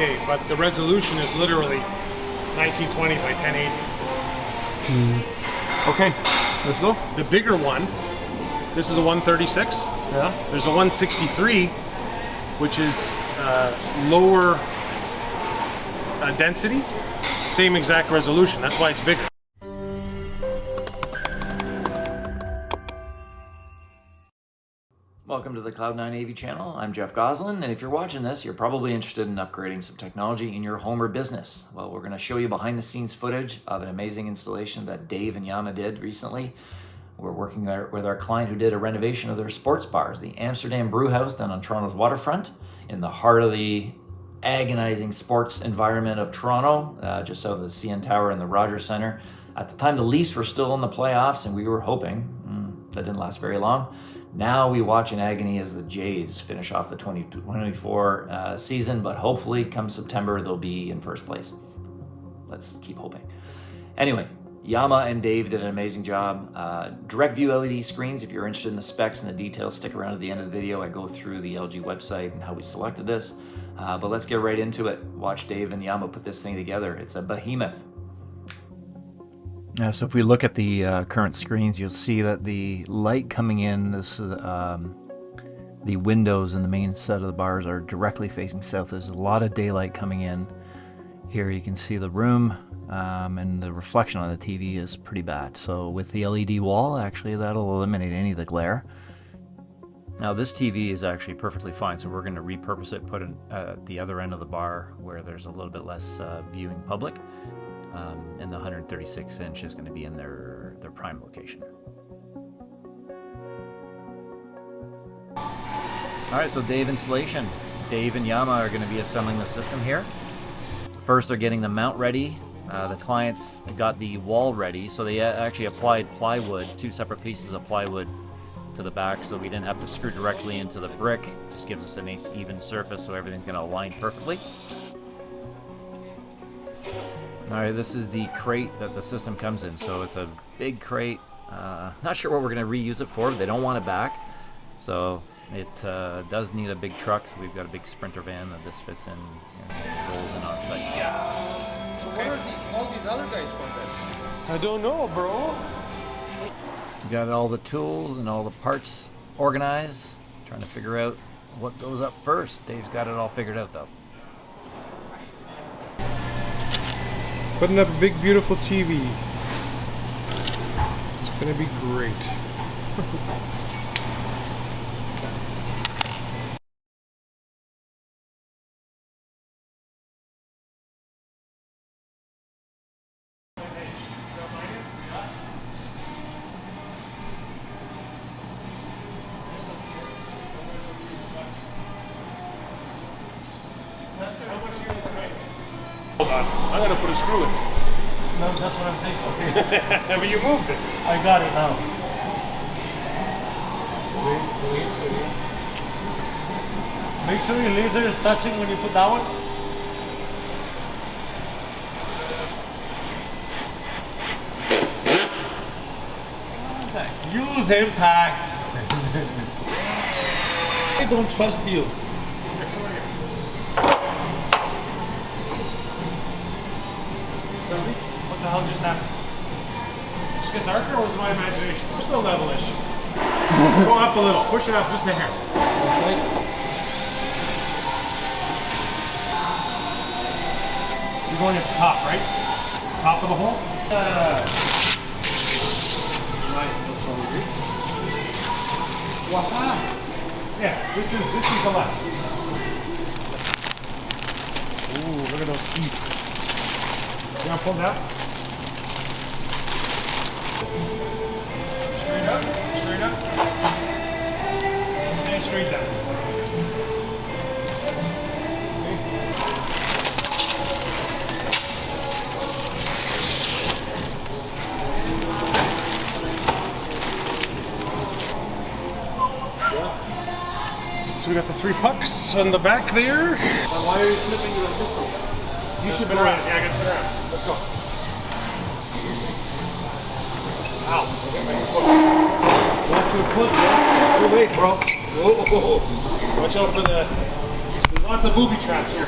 But the resolution is literally 1920 by 1080. Okay, let's go. The bigger one, this is a 136. Yeah. There's a 163, which is lower density, same exact resolution. That's why it's bigger. Welcome to the Cloud9 AV channel. I'm Jeff Goslin, and if you're watching this, you're probably interested in upgrading some technology in your home or business. Well, we're going to show you behind the scenes footage of an amazing installation that Dave and Yama did recently. We're working with our client who did a renovation of their sports bars, the Amsterdam Brewhouse down on Toronto's waterfront, in the heart of the agonizing sports environment of Toronto, just south of the CN Tower and the Rogers Centre. At the time, the Leafs were still in the playoffs, and we were hoping that didn't last very long. Now we watch in agony as the Jays finish off the 2024 season, but hopefully come September they'll be in first place. Let's keep hoping. Anyway, Yama and Dave did an amazing job. Direct view LED screens, if you're interested in the specs and the details, stick around at the end of the video. I go through the LG website and how we selected this. But let's get right into it. Watch Dave and Yama put this thing together. It's a behemoth. So if we look at the current screens, you'll see that the light coming in, this is the windows in the main set of the bars are directly facing south. There's a lot of daylight coming in. Here you can see the room, and the reflection on the TV is pretty bad. So with the LED wall, actually that'll eliminate any of the glare. Now this TV is actually perfectly fine, so we're going to repurpose it, put it at the other end of the bar where there's a little bit less viewing public. And the 136 inch is going to be in their prime location. Alright, so Dave installation. Dave and Yama are going to be assembling the system here. First they're getting the mount ready. The clients got the wall ready, so they actually applied plywood, 2 separate pieces of plywood to the back, so we didn't have to screw directly into the brick. Just gives us a nice even surface so everything's going to align perfectly. Alright, this is the crate that the system comes in, so it's a big crate. Not sure what we're going to reuse it for, but they don't want it back. So it does need a big truck, so we've got a big Sprinter van that this fits in and rolls in on site. So what are all these other guys for then? I don't know, bro. We got all the tools and all the parts organized, trying to figure out what goes up first. Dave's got it all figured out though. Putting up a big, beautiful TV. It's gonna be great. Hold on, I'm gonna put a screw in. No, that's what I'm saying. Okay. But you moved it. I got it now. Wait. Make sure your laser is touching when you put that one. Use impact. I don't trust you. What the hell just happened? Just get darker, or was it my imagination? We're still levelish. Go up a little. Push it up just a hair. You're going at the top, right? Top of the hole? Wow. Yeah, this is the left. Ooh, look at those teeth. You want to pull that? Straight up, and straight down. So we got the 3 pucks on the back there. Now why are you flipping it like this way? You should spin around. Yeah, I gotta spin around. Let's go. Ow. Watch your foot, bro. Too late, bro. Whoa. Watch out for the... There's lots of booby traps here.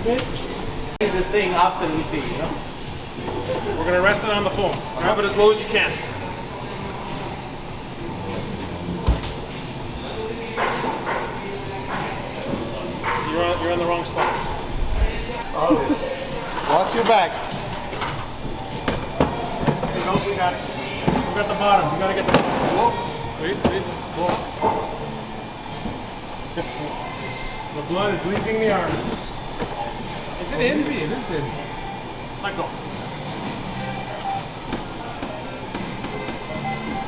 This thing after we see, you know? We're gonna rest it on the foam. Grab it as low as you can. So you're on the wrong spot. Watch your back. There you go, we got it. We got the bottom. We gotta get the bottom. Whoa. Wait, whoa. The blood is leaving the arms. Is it in? Maybe it is in. Let go.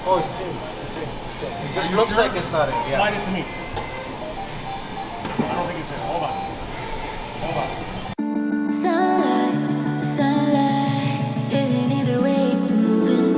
Oh, it's in. It's in. It's in. It just Are you looks sure? like it's not in. Yeah. Slide it to me. I don't think it's in. Hold on. Hold on. Sunlight, sunlight, isn't it the way you're moving?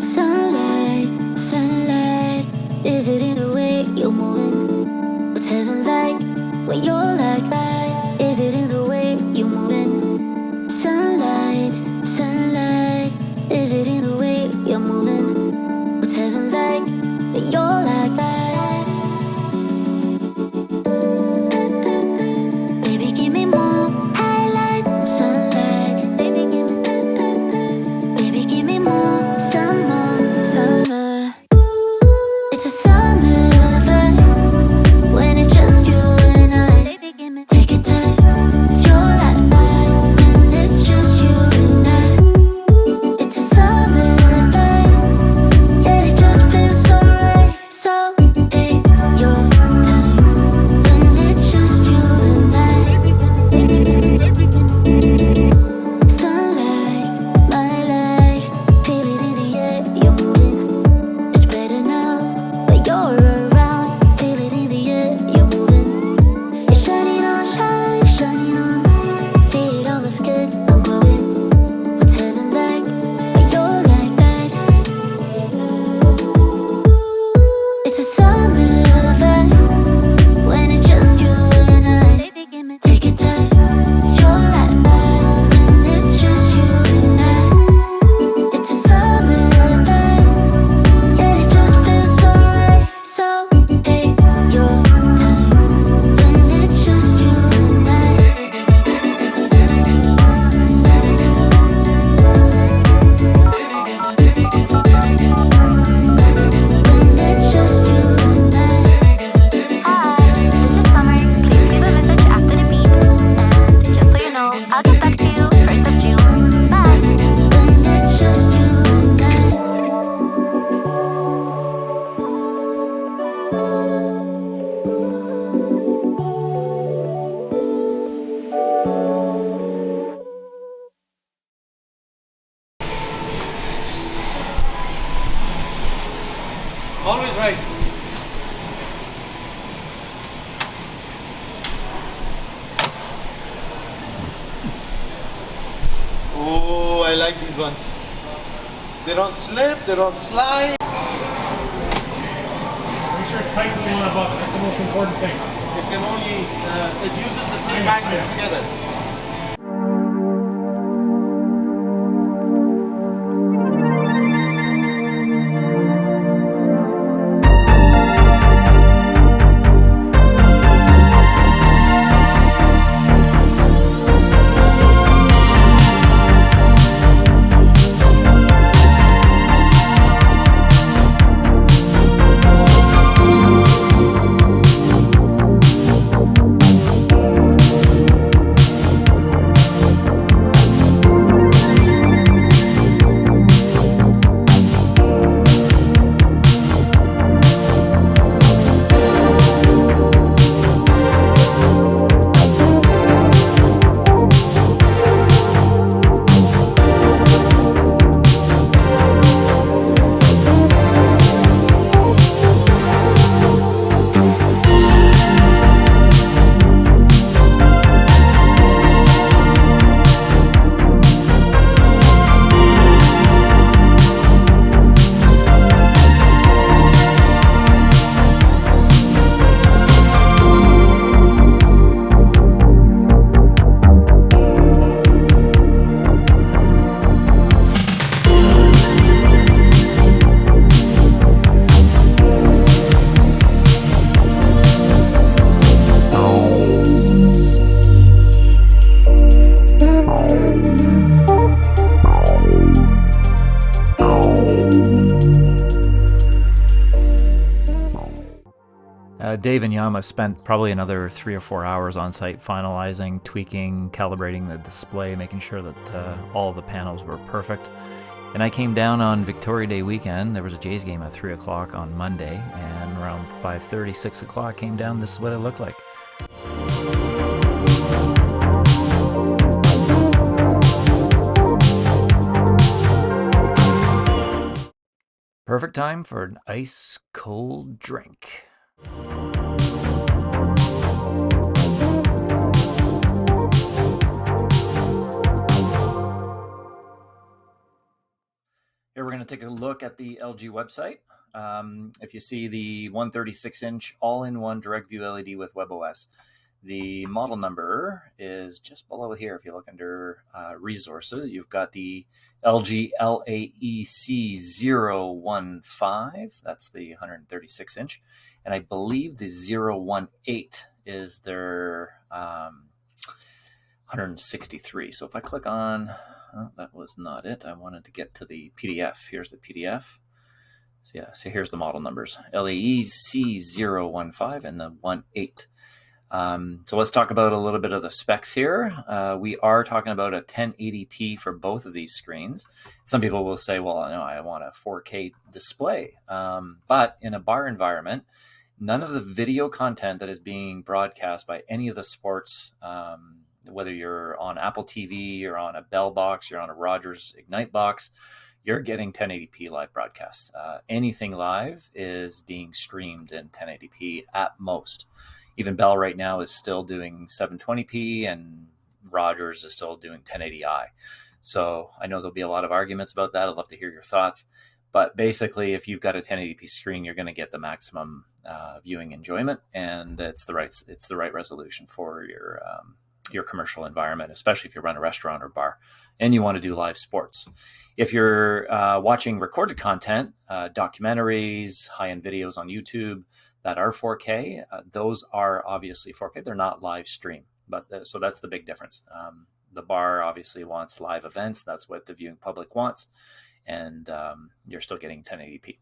Sunlight, sunlight, is it in the way you're moving? What's heaven like when you're like that? Is it in the way you're moving? Sunlight, sunlight, is it in the way you're moving? What's heaven like when you're like that? Baby, give me more highlight, sunlight. Baby, give me more, some more, summer. It's a summer vibe when it's just you and I. Take your time, it's your life when it's just you and I. It's a summer vibe, and it just feels so right. So take your time when it's just you and I. Sunlight, my light, feel it in the air, you're moving. It's better now, but you're around. Feel it in the air, you're moving. You're shining on, shining on. See it on my skin, I'm glowing. What's heaven like when you're like that? It's a summer vibe when it's just you and I. Take your time, it's your life when it's just you and I. It's a summer vibe and it just feels so right. So take your time when it's just you and I. When it's just you and I. Hi, this is Summer. Please leave a message after the beep. And just so you know, I'll get back to you 1st of June. Bye. When it's just you and I. Always right. Oh, I like these ones. They don't slip, they don't slide. Make sure it's tight to the one above it. That's the most important thing. It can only, it uses the same magnet together. Dave and Yama spent probably another 3 or 4 hours on site finalizing, tweaking, calibrating the display, making sure that all the panels were perfect. And I came down on Victoria Day weekend. There was a Jays game at 3 o'clock on Monday, and around 5:30, 6 o'clock came down. This is what it looked like. Perfect time for an ice cold drink. Here we're going to take a look at the LG website. If you see the 136-inch all-in-one direct view LED with WebOS, the model number is just below here. If you look under resources, you've got the LG LAEC 015. That's the 136-inch. And I believe the 018 is their 163. So if I click on... Oh, that was not it. I wanted to get to the PDF. Here's the PDF. So yeah, so here's the model numbers. LAEC 015 and the 18. So let's talk about a little bit of the specs here. We are talking about a 1080p for both of these screens. Some people will say, well, no, I want a 4K display. But in a bar environment, none of the video content that is being broadcast by any of the sports, whether you're on Apple TV, you're on a Bell box, you're on a Rogers Ignite box, you're getting 1080p live broadcasts. Anything live is being streamed in 1080p at most. Even Bell right now is still doing 720p, and Rogers is still doing 1080i. So I know there'll be a lot of arguments about that. I'd love to hear your thoughts. But basically, if you've got a 1080p screen, you're going to get the maximum viewing enjoyment, and it's the right resolution for your commercial environment, especially if you run a restaurant or bar and you want to do live sports. If you're watching recorded content, documentaries, high-end videos on YouTube that are 4K, those are obviously 4K. They're not live stream, but so that's the big difference. The bar obviously wants live events. That's what the viewing public wants, and you're still getting 1080p.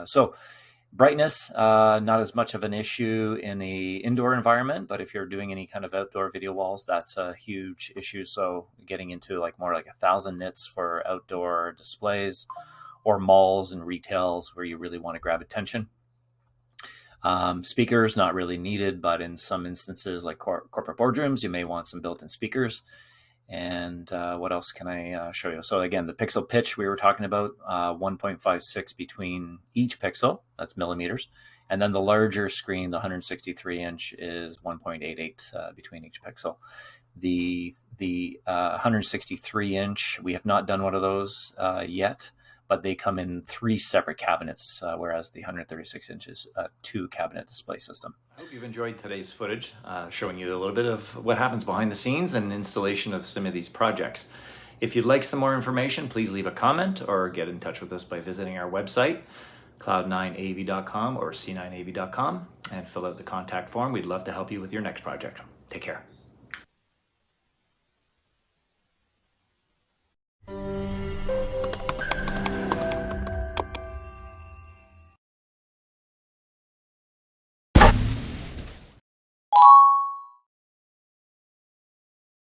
So brightness, not as much of an issue in the indoor environment, but if you're doing any kind of outdoor video walls, that's a huge issue. So getting into more like 1,000 nits for outdoor displays or malls and retails where you really want to grab attention. Speakers, not really needed, but in some instances like corporate boardrooms, you may want some built-in speakers. And what else can I show you? So again, the pixel pitch we were talking about, 1.56 between each pixel, that's millimeters. And then the larger screen, the 163-inch, is 1.88 between each pixel. The 163-inch, we have not done one of those yet, but they come in 3 separate cabinets, whereas the 136-inch is a 2-cabinet display system. I hope you've enjoyed today's footage, showing you a little bit of what happens behind the scenes and installation of some of these projects. If you'd like some more information, please leave a comment or get in touch with us by visiting our website, cloud9av.com or c9av.com, and fill out the contact form. We'd love to help you with your next project. Take care.